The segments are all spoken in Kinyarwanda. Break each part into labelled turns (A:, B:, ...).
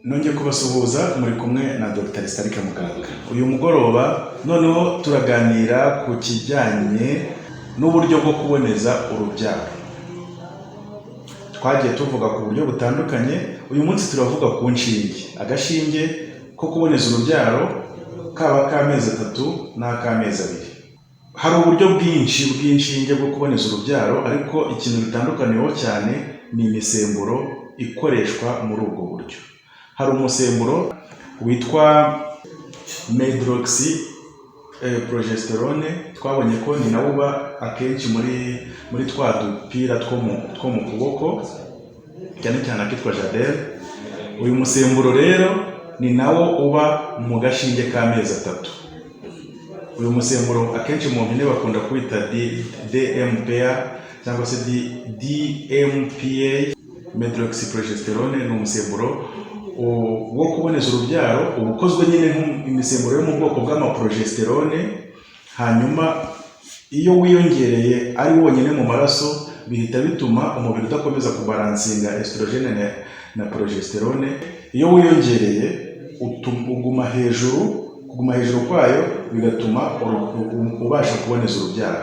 A: Nongeye kubasuhuza muri kumwe na Dr. Starike Muganga. Uyu mugoroba noneho turaganira ku kijyanye n'uburyo bwo kuboneza urubyaro. Twagiye tuvuga ku buryo butandukanye, uyu munsi turavuga ku nshinge. Agashinge ko kuboneza urubyaro kaba k'amezi 3 n'ak'amezi 2. Hari uburyo bwinshi bw'inshinge bwo kuboneza urubyaro, ariko ikintu bitandukaniyeho cyane ni imisemburo ikoreshwa muri ubwo buryo. Hari umusemburo witwa medroxyprogesterone, twabonye ko ni nawo uba akenshi muri twa dupira two mu kuboko, cyane cyane akitwa Jadel. Uyu musemburo rero ni nawo uba mu gashinge k'amezi 3. Uyu musemburo akenshi mu mpine bakunda kwita DMPA cyangwa se DMPA. Medroxyprogesterone ni umusemburo wo kuboneza urubyaro, uba ukozwe nyine nk'imisemburo yo mu bwoko bw'amaprogesterone. Hanyuma iyo wiyongereye ari wonyine mu maraso, bihita bituma umubiri udakomeza kubalansinga estrogene na progesterone. Iyo wiyongereye uguma hejuru, kuguma hejuru kwayo bigatuma ubasha kuboneza urubyaro.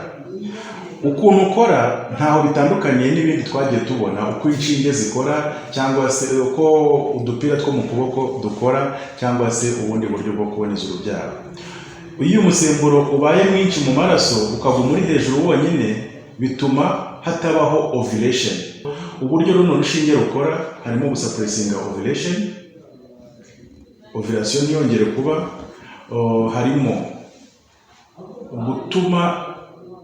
A: Ukuntu ukora ntaho bitandukaniye n'ibindi twagiye tubona, uko inshinge zikora cyangwa se uko udupira two mu kuboko dukora, cyangwa se ubundi buryo bwo kuboneza urubyaro. Iyo umusemburo ubaye mwinshi mu maraso ukava muri hejuru wonyine, bituma hatabaho ovulation. Uburyo runo rushinge rukora harimo gusuppressinga ovulation yongere kuba, harimo gutuma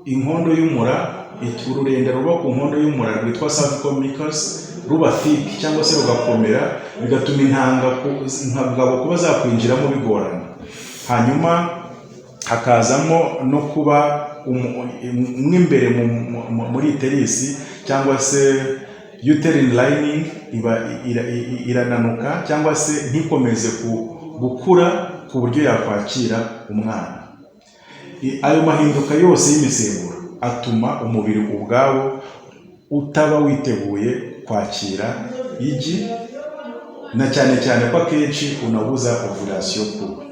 A: inkondo y'umura, ururenda ruba ku nkondo y'umura rwitwa cervical mucus ruba thick cyangwa se rugakomera, bigatuma intangagabo kuba zakwinjiramo bigorana. Hanyuma hakazamo no kuba mw'imbere muri iterisi cyangwa se uterine lining irananuka cyangwa se ntikomeze gukura ku buryo yakwakira umwana. Ayo mahinduka yose y'imisemburo atuma umubiri ubwawo utaba witeguye kwakira igi, na cyane cyane ko akenshi unabuza ovulation kuba.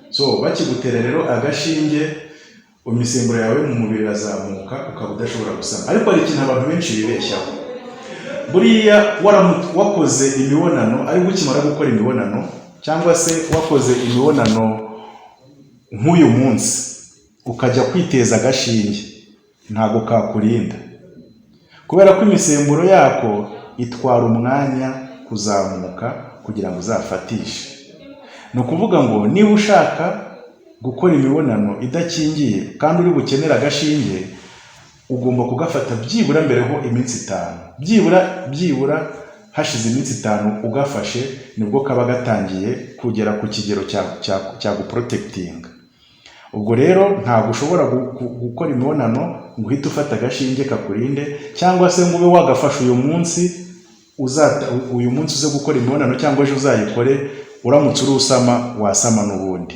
A: So bakigutera rero agashinge, imisemburo yawe mu mubiri irazamuka, ukaba udashobora gusama. Ariko hari ikintu abantu benshi bibeshyaho. Buriya wakoze imibonano, ari gukimara gukora imibonano, cyangwa se wakoze imibonano nk'uyu munsi ukajya kwiteza agashinge, ntago kakurinda, kubera ko imisemburo yako itwara umwanya kuzamuka kugira ngo uzafatishe. Ni ukuvuga ngo niba ushaka gukora imibonano idakingiye kandi uri bukenera agashinge, ugomba kugafata byibura mbereho iminsi 5. Byibura hashize iminsi 5 ugafashe, nibwo kaba gatangiye kugera ku kigero cya guprotectinga. Ubwo rero ntabwo ushobora gukora imibonano ngo uhite ufata agashinge kakurinde, cyangwa se ngo ube wagafasha uyu munsi uze gukora imibonano, cyangwa ejo uzayikore, uramutse uri usama wasama n'ubundi.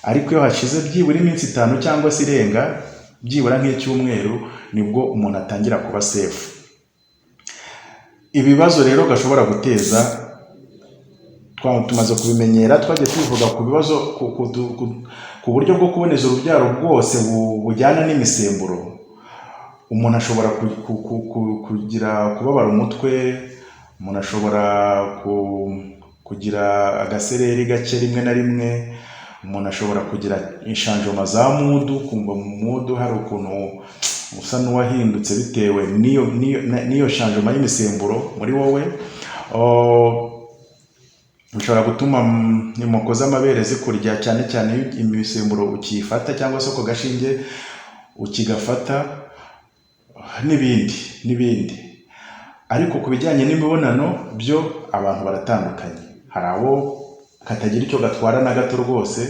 A: Ariko iyo hashize byibura iminsi 5 cyangwa se irenga, byibura nk'icyumweru, nibwo umuntu atangira kuba safe. Ibibazo rero gashobora guteza tumaze kubimenyera, twagiye tubivuga ku bibazo ku buryo bwo kuboneza urubyaro bwose bujyana n'imisemburo. Umuntu ashobora kugira kubabara umutwe, umuntu ashobora kugira agasereri gake rimwe na rimwe, umuntu ashobora kugira inshanjoma za mudu, kumva mu mudu hari ukuntu usa n'uwahindutse bitewe n'iyo shanjoma y'imisemburo muri wowe. Bishobora gutuma inkoko z'amabere zikurya, cyane cyane imisemburo ukiyifata cyangwa se ako gashinge ukigafata, n'ibindi. Ariko ku bijyanye n'imibonano byo abantu baratandukanye. Hari abo katagira icyo gatwara na gato rwose,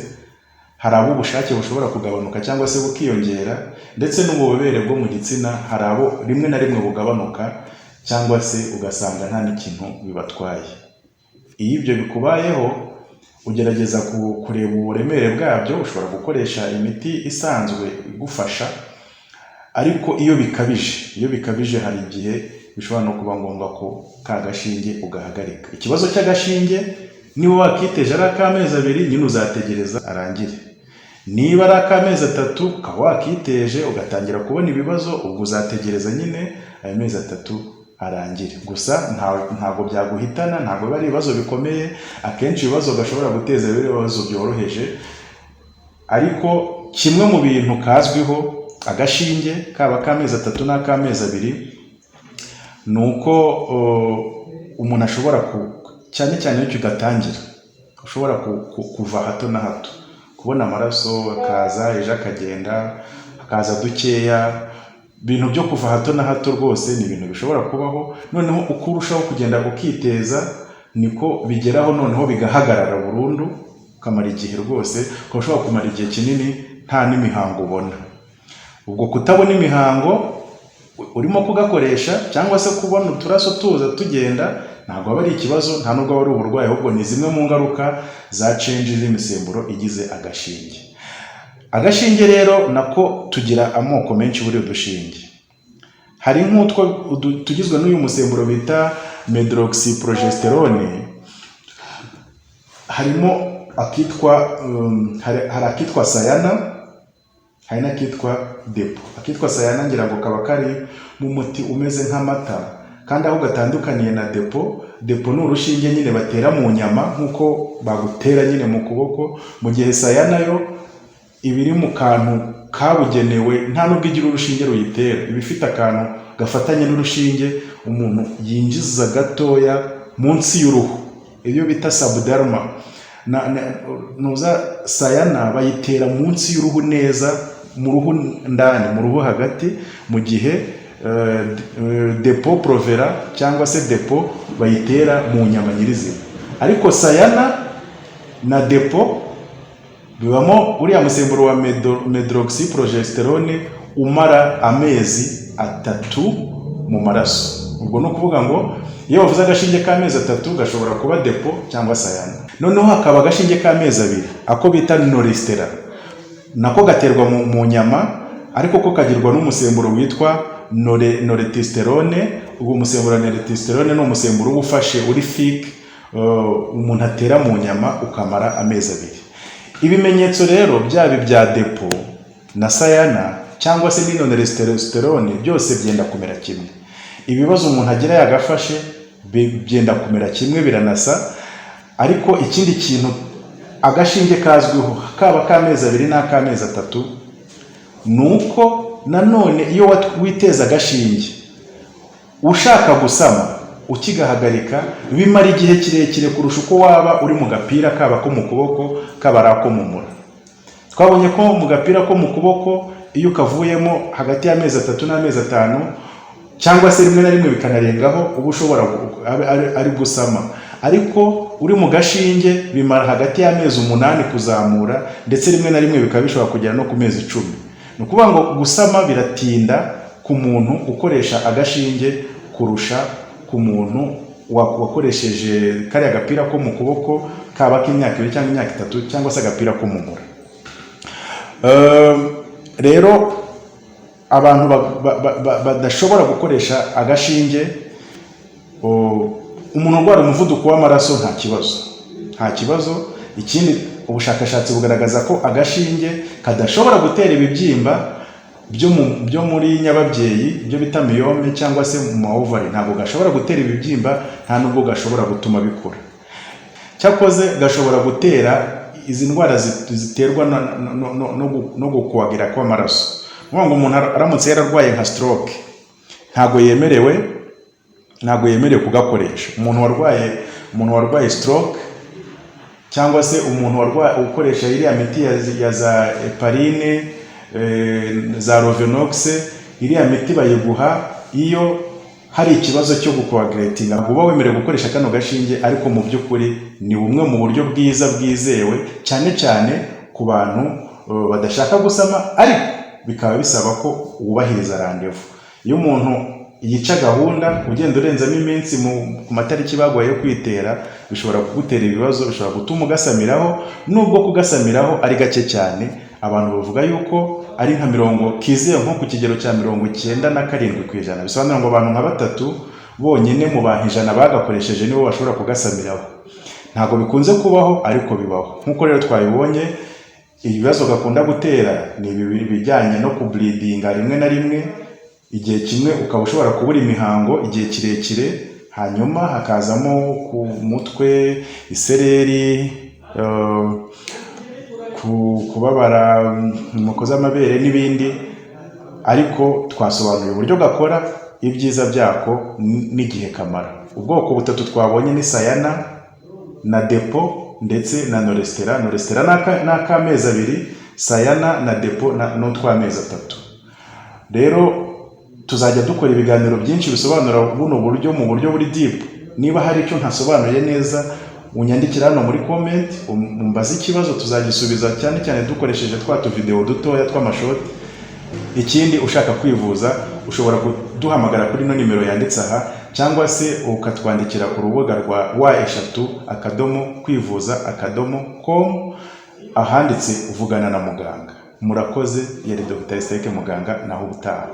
A: hari abo ubushake bushobora kugabanuka cyangwa se bukiyongera, ndetse n'ububobere bwo mu gitsina hari abo rimwe na rimwe bugabanuka, cyangwa se ugasanga nta n'ikintu bibatwaye. Iyo ibyo bikubayeho, ugerageza kureba uburemere bwabyo. Ushobora gukoresha imiti isanzwe igufasha, ariko iyo bikabije hari igihe bishobora no kuba ngombwa ko ka gashinge ugahagarika. Ikibazo cy'agashinge niba wakiteje ari akamezi 2 nyine uzategereza arangire. Niba ari akamezi 3 ukaba wakiteje ugatangira kubona ibibazo, ubwo uzategereza nyine ayo mezi 3 arangire. Gusa ntabwo byaguhitana, ntabwo bari ibibazo bikomeye. Akenshi ibibazo gashobora guteza ibibazo byoroheje, ariko kimwe mu bintu kazwiho agashinge kaba kamezi 3 n'akamezi 2 nuko umuntu ashobora cyane cyane iyo kigatangira ushobora kuva hato na hato, kubona amaraso akaza ejo akagenda akaza dukeya. Ibintu byo kuva hato na hato rwose ni ibintu bishobora kubaho. Noneho uko urushaho kugenda ukiteza niko bigeraho noneho bigahagarara burundu, ukamara igihe rwose, ushobora kumara igihe kinini nta n'imihango ubona. Ubwo kutabona imihango urimo kugakoresha cyangwa se kubona uturaso tuza tugenda ntabwo aba ari ikibazo, nta nubwo ari uburwayi, ahubwo ni zimwe mu ngaruka za change z'imisemburo igize agashinge. Agashinge rero nako tugira amoko menshi buri udushinge. Hari nk'utwo tugizwe n'uyu musemburo bita medroxyprogesterone, harimo hari akitwa sayana, hari n'akitwa depo. Akitwa sayana ngira ngo kaba kari mu muti umeze nk'amata, kandi aho gatandukaniye na depo ni urushinge nyine batera mu nyama nk'uko bagutera nyine mu kuboko, mu gihe sayana yo ibiri mu kantu kabugenewe, nta nubwo igira urushinge ruyitera, iba ifite akantu gafatanye n'urushinge umuntu yinjiza gatoya munsi y'uruhu, ibyo bita subderma. Nuza sayana bayitera munsi y'uruhu neza, mu ruhu ndani, mu ruhu hagati, mu gihe depo provera cyangwa se depo bayitera mu nyama nyirizina. Ariko sayana na depo bibamo uriya musemburo wa medroxyprogesterone umara amezi 3 mu maraso. Ubwo no kuvuga ngo iyo bavuze agashinge k'amezi 3 gashobora kuba depo cyangwa sayana. Noneho hakaba agashinge k'amezi 2 ako bita norestera, nako gaterwa mu nyama, ariko ko kagirwa n'umusemburo witwa noretestosterone. Ubwo umusemburo wa noretestosterone ni umusemburo ufashe uri thick, umuntu atera mu nyama ukamara amezi 2. Ibimenyetso rero byaba bya depo na sayana cyangwa se noretestosterone byose byenda kumera kimwe. Ibibazo umuntu agira yagafashe byenda kumera kimwe, biranasa. Ariko ikindi kintu agashinge kazwiho kaba k'amezi 2 n'akamezi 3 nuko nanone iyo witeza agashinge ushaka gusama ukigahagarika bimara igihe kirekire kurusha uko waba uri mu gapira kaba ko mu kuboko kaba rako mu mura. Twabonye ko mu gapira ko mu kuboko iyo kavuyemo hagati y'amezi 3 n'amezi 5 cyangwa se rimwe na rimwe bikanarengaho ubu ushobora ari gusama, ariko uri mu gashinge bimara hagati y'amezi 8 kuzamura, ndetse rimwe na rimwe bikaba bishobora kugera no ku mezi 10. Ni ukuvuga ngo gusama biratinda ku muntu ukoresha agashinge kurusha ku muntu wakoresheje kariya gapira ko mu kuboko kaba k'imyaka 2 cyangwa imyaka 3 cyangwa se agapira ko mu mura. Rero abantu badashobora gukoresha agashinge, umuntu urwara umuvuduko w'amaraso nta kibazo. Ikindi ubushakashatsi bugaragaza ko agashinge kadashobora gutera ibibyimba byo muri nyababyeyi, byo bita myome cyangwa se mu maovari. Ntabwo gashobora gutera ibibyimba, nta nubwo gashobora gutuma bikura. Cyakoze gashobora gutera izi ndwara ziterwa no gukuagira kw'amaraso. Ngo umuntu aramutse yararwaye nka stroke ntabwo yemerewe kugakoresha. Umuntu warwaye stroke cyangwa se umuntu ukoresha iriya miti ya za heparine, za rovenox, iriya miti bayiguha iyo hari ikibazo cyo gukoagulatinga. Uba wemerewe gukoresha kano gashinge, ariko mu by'ukuri ni bumwe mu buryo bwiza bwizewe, cyane cyane ku bantu badashaka gusama, ariko bikaba bisaba ko wubahiriza randevu. Iyo umuntu yica gahunda ugenda urenzamo iminsi ku matariki bagoye yo kwitera, bishobora kugutera ibibazo, bishobora gutuma ugasamiraho. Nubwo kugasamiraho ari gake cyane, abantu bavuga yuko ari nka kiziye nko ku kigero cya 97%. Bisobanura ngo abantu nka 3 bonyine mu bantu 100 bagakoresheje nibo bashobora kugasamiraho. ntabwo bikunze kubaho ariko bibaho. Nk'uko rero twabibonye, ibibazo gakunda gutera ni ibijyanye no kubleedinga rimwe na rimwe, igihe kimwe ukaba ushobora kubura imihango igihe kirekire, hanyuma hakazamo ku mutwe, isereri, kubabara mu z'amabere n'ibindi. Ariko twasobanuye uburyo gakora, ibyiza byako n'igihe kamara. Ubwoko butatu twabonye ni Sayana na Depo ndetse na Norestera. Norestera ni ak'amezi 2, Sayana na Depo ni utw'amezi 3. Rero tuzajya dukora ibiganiro byinshi bisobanura buno buryo mu buryo buri deep. Niba hari icyo ntasobanuye neza, unyandikira hano muri comment, umbaze ikibazo tuzagisubiza, cyane cyane dukoresheje twa video dutoya tw'amashoti. Ikindi, ushaka kwivuza ushobora kuduhamagara kuri no nimero yanditse aha, cyangwa se ukatwandikira ku rubuga rwa wa3kwivuza.com ahanditse uvugana na muganga. Murakoze. Yari Dr. Esther Muganga, naho ubutaha.